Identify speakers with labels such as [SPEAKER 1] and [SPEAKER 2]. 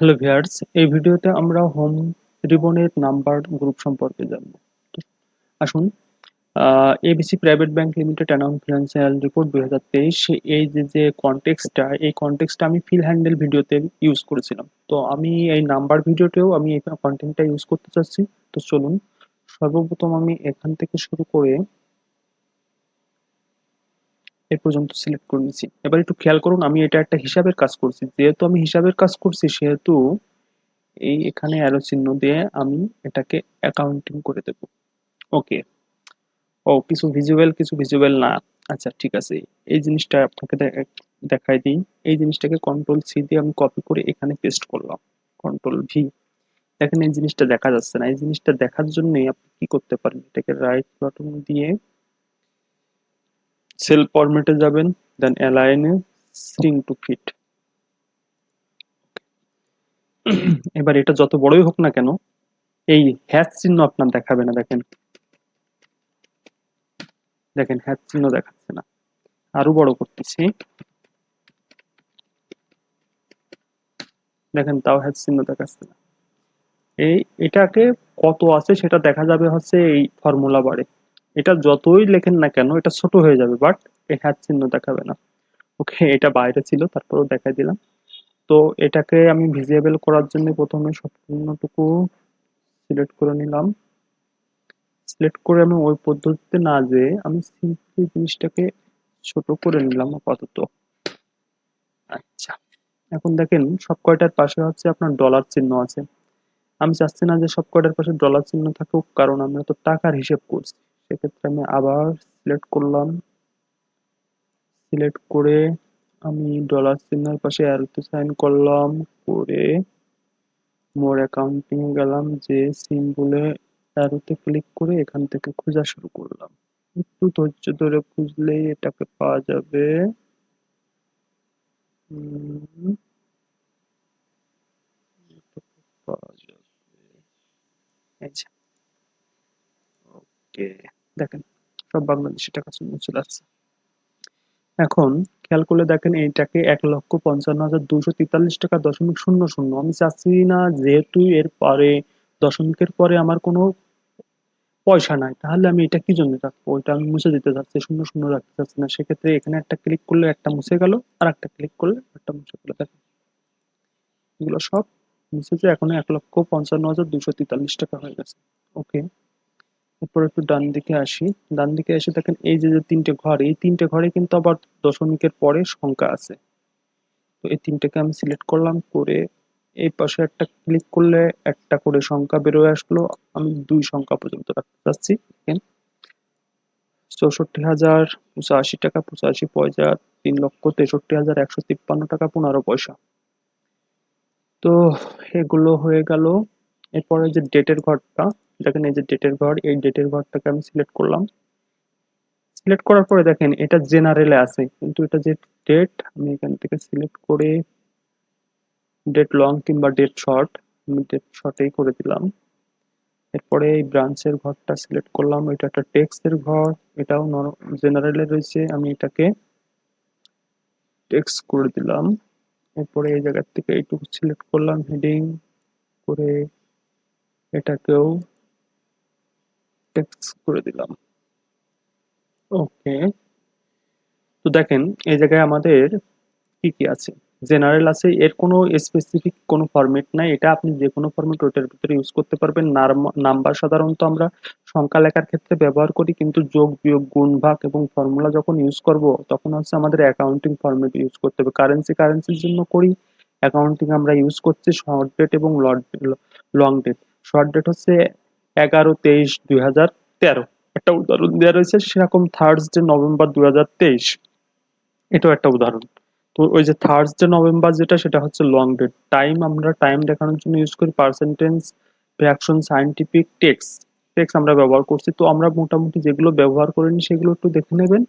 [SPEAKER 1] Hello viewers, এই ভিডিওতে আমরা হোম রিবনের নাম্বার গ্রুপ সম্পর্কে জানব। তো আসুন, ABC private bank limited annual financial report 2023 এই যে কনটেক্সটটা আমি ফিল হ্যান্ডেল ভিডিওতে ইউজ করেছিলাম। তো আমি এই নাম্বার ভিডিওতেও আমি এই কন্টেন্টটা ইউজ করতে চাচ্ছি। তো চলুন, সর্বপ্রথম আমি এখান থেকে শুরু করে এ পর্যন্ত সিলেক্ট করে নিচ্ছি। এবার একটু খেয়াল করুন, আমি এটা একটা হিসাবের কাজ করছি। যেহেতু আমি হিসাবের কাজ করছি, সেহেতু এই এখানে অ্যারো চিহ্ন দিয়ে আমি এটাকে অ্যাকাউন্টিং করে দেব। ওকে। ও, কিছু ভিজুয়াল না। আচ্ছা, ঠিক আছে। এই জিনিসটা আপনাকে দেখাই দিই। এই জিনিসটাকে কন্ট্রোল সি দিয়ে আমি কপি করে এখানে পেস্ট করলাম। Control V. দেখেন, এই জিনিসটা দেখা যাচ্ছে না। এই জিনিসটা দেখার জন্যই আপনি কি করতে পারেন, এটাকে রাইট বাটন দিয়ে সেল ফরম্যাটে যাবেন, দেন অ্যালাইনে সিং টু ফিট। এবার এটা যত বড়ই হোক না কেন, এই হ্যাশ চিহ্ন আপনার দেখাবে না। দেখেন, দেখেন হ্যাশ চিহ্ন দেখাচ্ছে না। আরো বড় করতেছি, দেখেন তাও হ্যাশ চিহ্ন দেখাচ্ছে না। এই এটাকে কত আছে সেটা দেখা যাবে হচ্ছে এই ফর্মুলা বারে। এটা যতই লেখেন না কেন, এটা ছোট হয়ে যাবে, বাট এই হ্যাশ চিহ্ন দেখাবে না। ওকে, এটা বাইরে ছিল, তারপরেও দেখাই দিলাম। তো এটাকে আমি ভিজিবল করার জন্য প্রথমে সম্পূর্ণটুকু সিলেক্ট করে নিলাম। সিলেক্ট করে আমি ওই পদ্ধতিতে না যেয়ে আমি সিম্পলি জিনিসটাকে ছোট করে নিলাম আপাতত। আচ্ছা, এখন দেখেন সব কয়টার পাশে হচ্ছে আপনার ডলার চিহ্ন আছে। আমি চাচ্ছি না যে সব কয়টার পাশে ডলার চিহ্ন থাকুক, কারণ আমরা তো টাকার হিসেব করছি। সেক্ষেত্রে আমি আবার সিলেক্ট করলাম। সিলেক্ট করে আমি ডলার চিহ্নের পাশে অ্যারোতে সাইন করলাম, করে মোর অ্যাকাউন্টিং গেলাম, যে সিম্বলে অ্যারোতে ক্লিক করে এখান থেকে খোঁজা শুরু করলাম। একটু ধৈর্য ধরে খুঁজলেই এটাকে পাওয়া যাবে। উম, পাওয়া যাবে। এই যে, ওকে, দেখেন সব বাংলাদেশি টাকা চিহ্ন চলে আসছে। এখন খেয়াল করলে দেখেন এইটাকে 1,55,243 টাকা 0.00। আমি চাচ্ছি না, যেহেতু এর পরে দশমিকের পরে আমার কোনো পয়সা নাই, তাহলে আমি এটা কি জন্য রাখবো? ওইটা আমি মুছে দিতে চাচ্ছি, শূন্য শূন্য রাখতে চাচ্ছি না। সেক্ষেত্রে এখানে একটা ক্লিক করলে একটা মুছে গেল, আর একটা ক্লিক করলে একটা মুছে গেল। দেখেন এগুলো সব মুছে যে এখন 1,55,243 টাকা হয়ে গেছে। ওকে, এরপর একটু ডান দিকে আসি। ডান দিকে এসে দেখেন এই যে তিনটে ঘর, এই তিনটে ঘরে কিন্তু আবার দশমিকের পরে সংখ্যা আছে। তো এই তিনটাকে আমি সিলেক্ট করলাম, করে এই পাশে একটা ক্লিক করলে একটা করে সংখ্যা বেরোয় আসলো। আমি 2 সংখ্যা পর্যন্ত রাখতে চাচ্ছি। দেখেন, 64,085 টাকা 85 পয়সা, 3,63,153 টাকা 15 পয়সা। তো এগুলো হয়ে গেল। এরপরে যে ডেটের ঘরটা, দেখেন এই যে ডেটের ঘর, এই ডেটের ঘরটাকে আমি সিলেক্ট করলাম। সিলেক্ট করার পরে দেখেন এটা জেনারেলে আছে, কিন্তু এটা যে ডেট, আমি এখান থেকে সিলেক্ট করে ডেট লং কিংবা ডেট শর্ট, আমি ডেট শর্টেই করে দিলাম। এরপরে এই ব্রাঞ্চের ঘরটা সিলেক্ট করলাম, এটা একটা টেক্সটের ঘর, এটাও জেনারেলে রয়েছে, আমি এটাকে টেক্সট করে দিলাম। এরপরে এই জায়গা থেকে এইটুকু সিলেক্ট করলাম, হেডিং করে এটাকেও টেক্সট করে দিলাম। ওকে, তো দেখেন এই জায়গায় আমাদের কি কি আছে। জেনারেল আছে, এর কোনো স্পেসিফিক কোনো ফরম্যাট নাই, এটা আপনি যে কোনো ফরম্যাট ওটার ভিতরে ইউজ করতে পারবেন। নাম্বার সাধারণত আমরা সংখ্যা লেখার ক্ষেত্রে ব্যবহার করি, কিন্তু যোগ বিয়োগ গুণ ভাগ এবং ফর্মুলা যখন ইউজ করব, তখন হচ্ছে আমাদের অ্যাকাউন্টিং ফরম্যাট ইউজ করতে হবে। কারেন্সির জন্য করি, অ্যাকাউন্টিং আমরা ইউজ করছি শর্ট ডেট এবং লং ডেট। শর্ট ডেট হচ্ছে 11/23/2013, একটা উদাহরণ দেওয়া রয়েছে। সেরকম থার্সডে নভেম্বর 2023, এটাও একটা উদাহরণ। তো ওই যে থার্সডে নভেম্বর যেটা, সেটা হচ্ছে লং ডেট। আমরা টাইম দেখানোর জন্য ইউজ করি percentage, fraction, scientific, text. Text আমরা ব্যবহার করছি। তো আমরা মোটামুটি যেগুলো ব্যবহার করিনি সেগুলো একটু দেখে নেবেন।